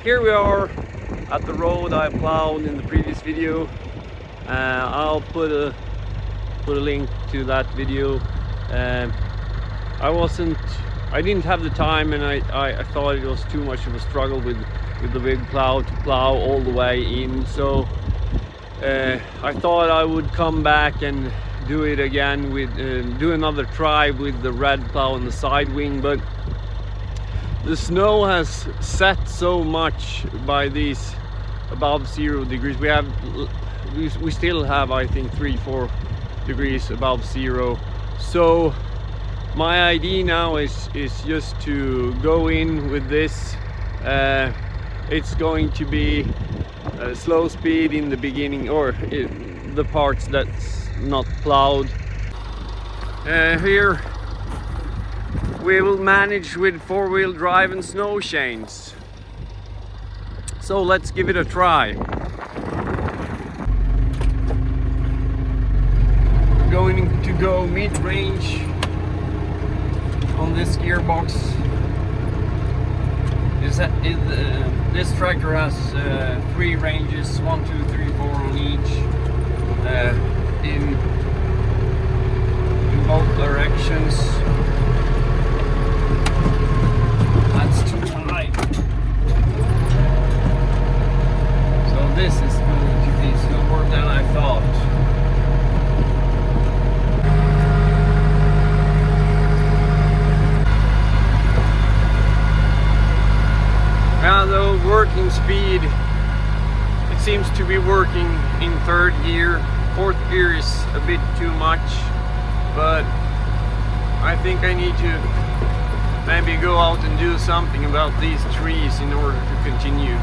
here we are at the road I plowed in the previous video. I'll put a link to that video. I didn't have the time, and I thought it was too much of a struggle with the big plow to plow all the way in, so I thought I would come back and do it again with do another try with the red plow on the side wing. But the snow has set so much by these above 0 degrees. We still have, I think, 3-4 degrees above 0. So my idea now is just to go in with this. It's going to be slow speed in the beginning, or the parts that's not plowed. Here we will manage with 4-wheel drive and snow chains. So let's give it a try. We're going to go mid-range on this gearbox. This tractor has 3 ranges, 1, 2, 3, 4 on each, in both directions. That's too tight. So this is going to be slower than I thought. Now the working speed, it seems to be working in 3rd gear. 4th gear is a bit too much, but I think I need to maybe go out and do something about these trees in order to continue.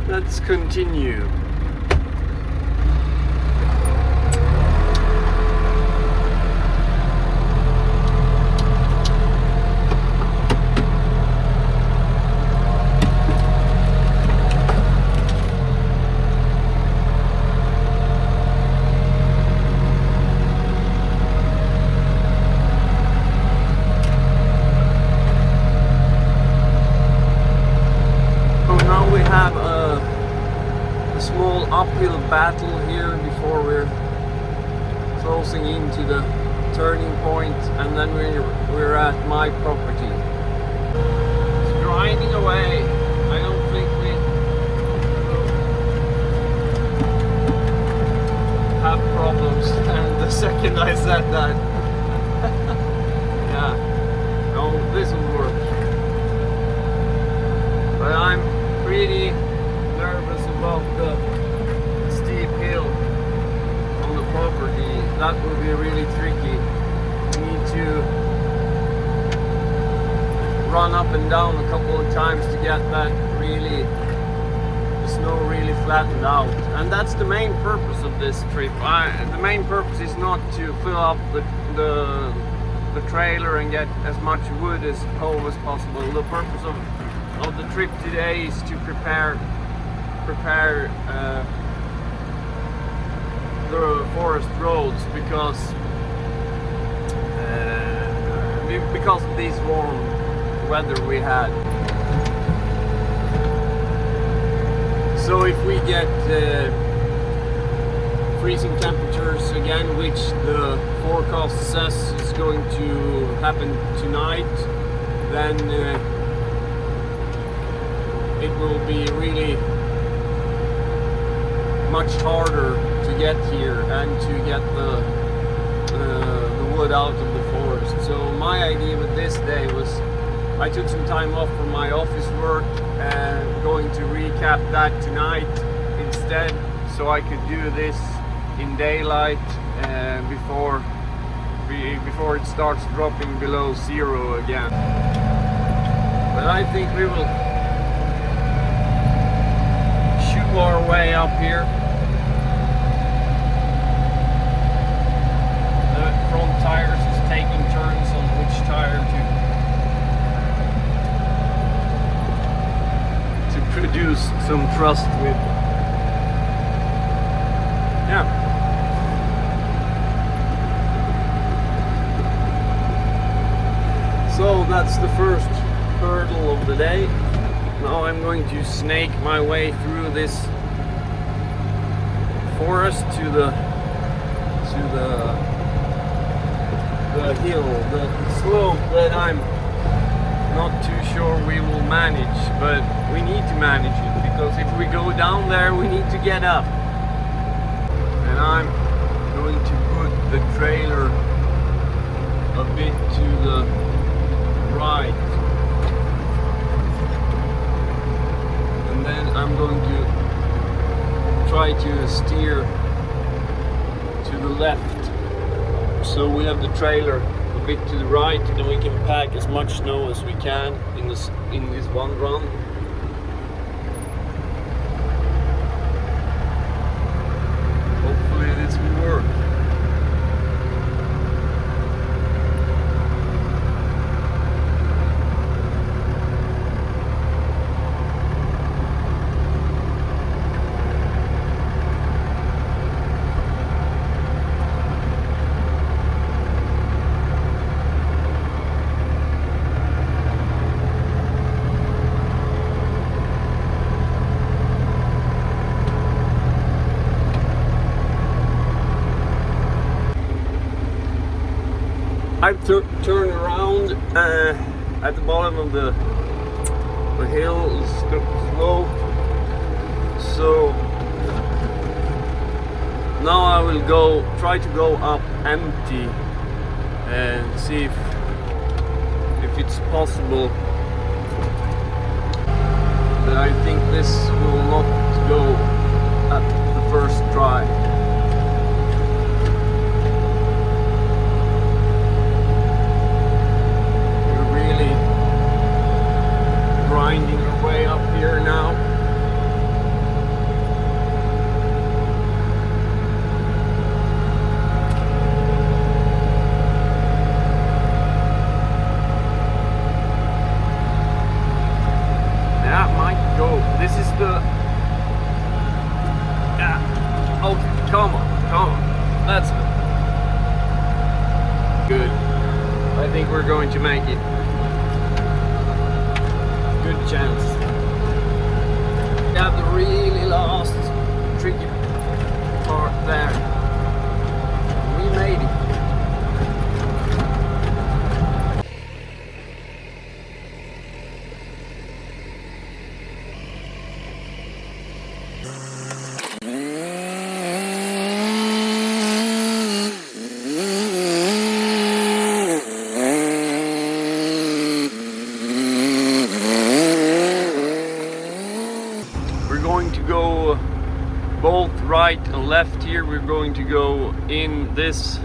Let's continue. Uphill battle here before we're closing into the turning point, and then we're at my property. It's grinding away. I don't think we have problems. And the second I said that, that will be really tricky. We need to run up and down a couple of times to get that really, the snow really flattened out. And that's the main purpose of this trip. The main purpose is not to fill up the trailer and get as much wood as whole as possible. The purpose of the trip today is to prepare the forest roads because of this warm weather we had. So if we get freezing temperatures again, which the forecast says is going to happen tonight, then it will be really much harder to get here and to get the wood out of the forest. So my idea with this day was I took some time off from my office work and going to recap that tonight instead, so I could do this in daylight before it starts dropping below zero again. But I think we will shoot our way up here. The front tires is taking turns on which tire to produce some thrust with. Yeah. So that's the first hurdle of the day. Now I'm going to snake my way through this forest to the hill, the slope that I'm not too sure we will manage, but we need to manage it, because if we go down there we need to get up. And I'm going to put the trailer a bit to the right, and then I'm going to try to steer to the left, so we have the trailer a bit to the right, and we can pack as much snow as we can in this one run. Hopefully this will work. I've turned around at the bottom of the hill slope, so now I will try to go up empty and see if it's possible. But I think this will not go at the first try. Grinding our way up here now. That might go. This is the... Yeah. Okay, come on. That's good. I think we're going to make it. Good chance. We have the really last tricky part there. We made it. right and left here. We're going to go in this,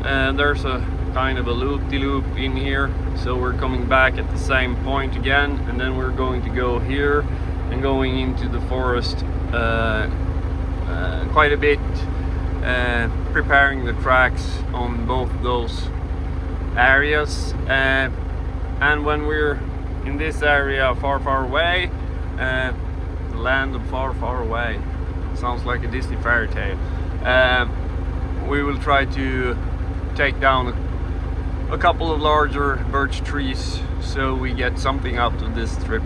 and there's a kind of a loop-de-loop in here, so we're coming back at the same point again, and then we're going to go here and going into the forest quite a bit, preparing the tracks on both those areas, and when we're in this area far away, the land of far away, sounds like a Disney fairy tale, we will try to take down a couple of larger birch trees so we get something out of this trip.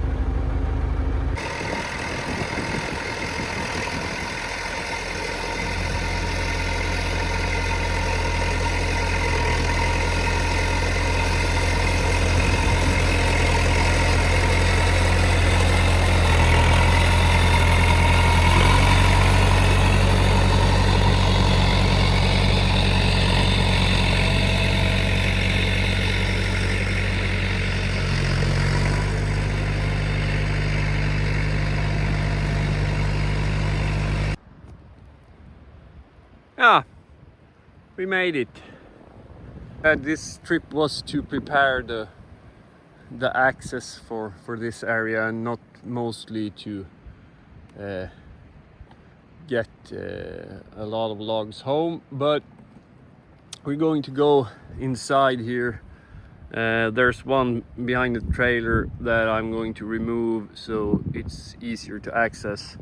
Yeah, we made it. This trip was to prepare the access for this area, and not mostly to get a lot of logs home, but we're going to go inside here. There's one behind the trailer that I'm going to remove so it's easier to access.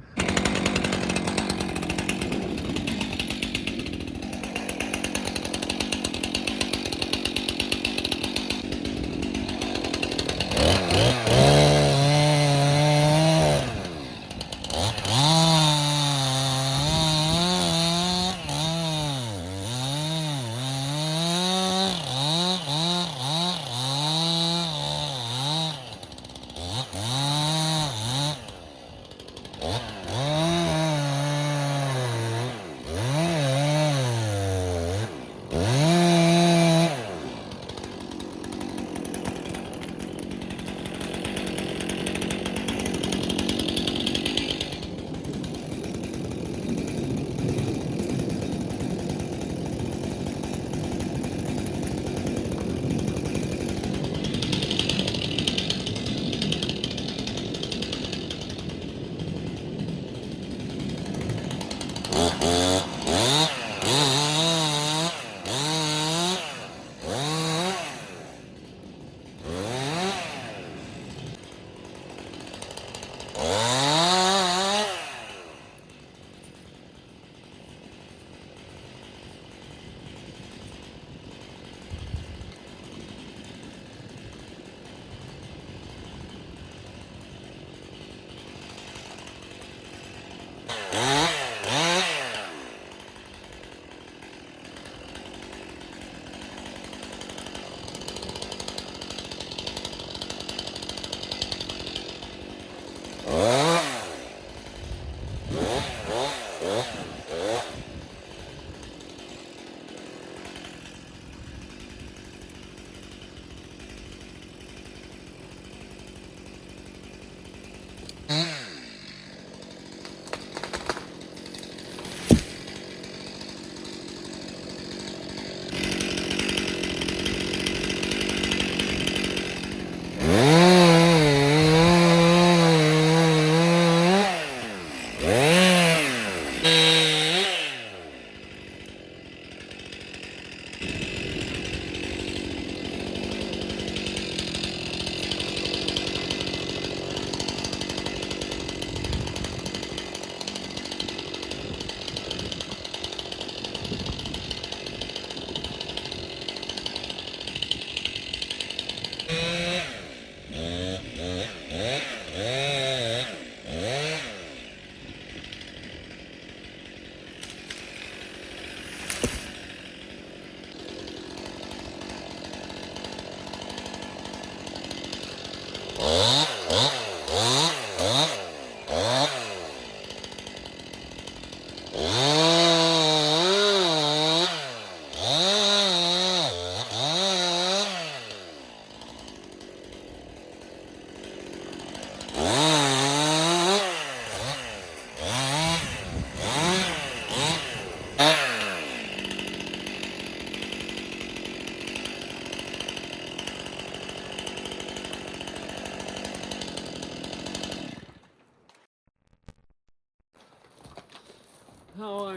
now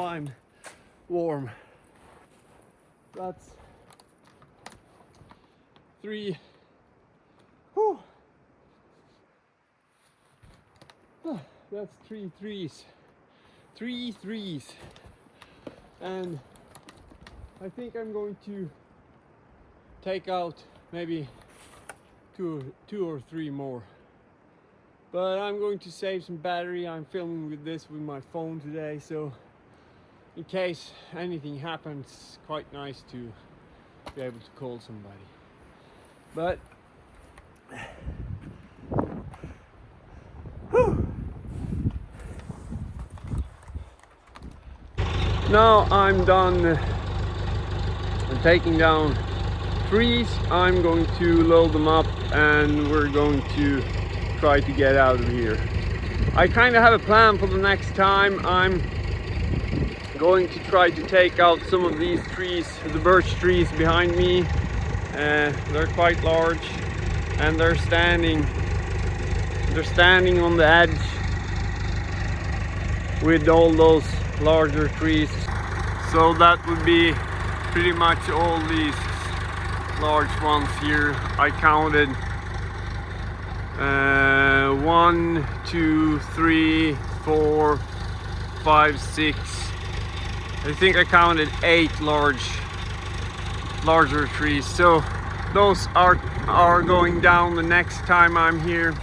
I'm warm. That's 3. Whew. That's 3 threes. 3 threes. And I think I'm going to take out maybe two or three more. But I'm going to save some battery. I'm filming with this with my phone today, so in case anything happens, it's quite nice to be able to call somebody. But now I'm done taking down trees. I'm going to load them up and we're going to try to get out of here. I kind of have a plan for the next time. I'm going to try to take out some of these trees, the birch trees behind me. They're quite large and they're standing on the edge with all those larger trees. So that would be pretty much all these large ones here. I counted 1, 2, 3, 4, 5, 6. I think I counted 8 larger trees. So those are going down the next time I'm here.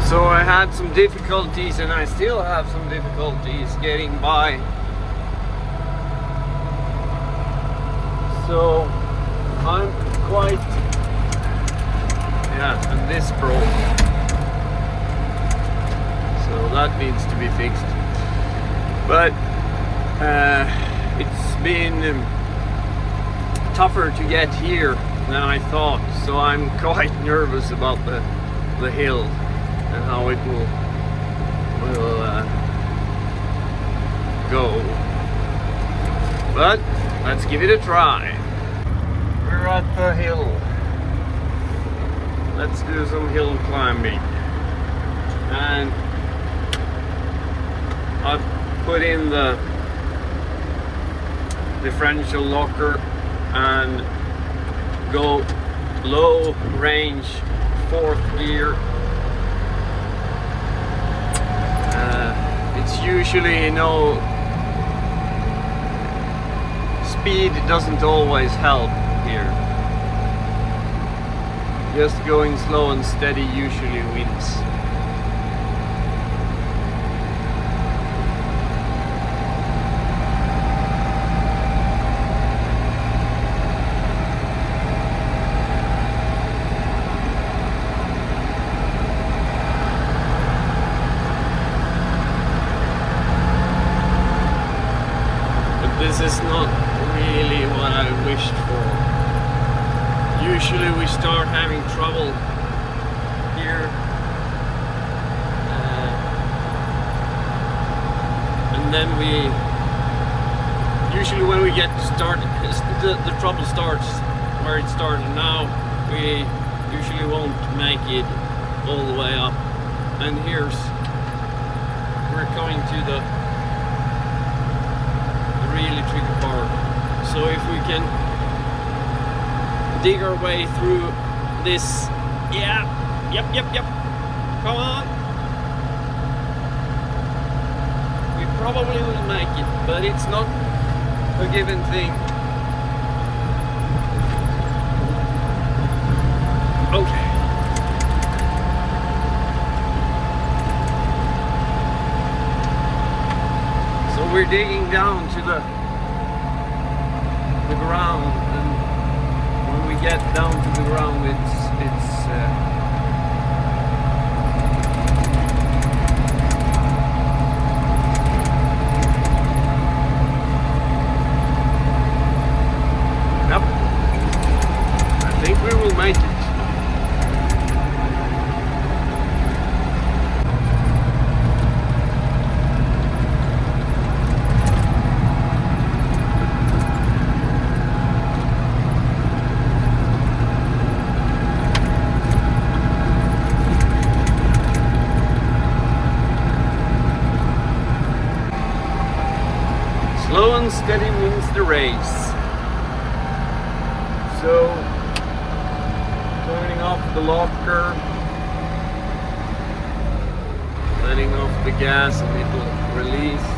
So I had some difficulties, and I still have some difficulties getting by. So I'm quite, yeah, and this broke. So that needs to be fixed. But it's been tougher to get here than I thought. So I'm quite nervous about the hill and how it will go. But let's give it a try. We're at the hill. Let's do some hill climbing. And I've put in the differential locker and go low range 4th gear. It's usually, speed doesn't always help here. Just going slow and steady usually wins. This is not really what I wished for. Usually we start having trouble here, and then usually when we get started, the trouble starts where it started. Now we usually won't make it all the way up, and we're coming to the really tricky part. So if we can dig our way through this, yep, come on, we probably will make it, but it's not a given thing. Okay. We're digging down to the ground, and when we get down to the ground, it's yep, I think we will make it. Slow and steady wins the race. So, turning off the locker, letting off the gas, and it will release.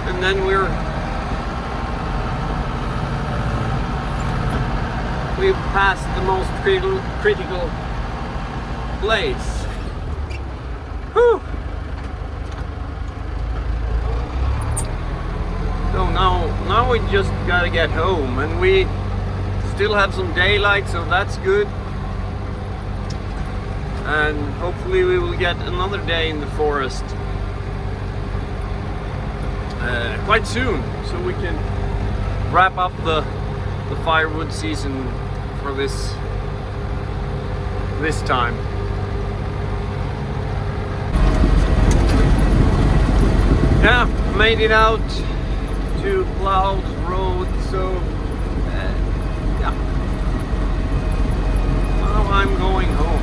And then we've passed the most critical place. Whew. So now we just gotta get home, and we still have some daylight, so that's good. And hopefully we will get another day in the forest quite soon, so we can wrap up the firewood season for this time. Yeah, made it out to plowed road, so yeah, now I'm going home.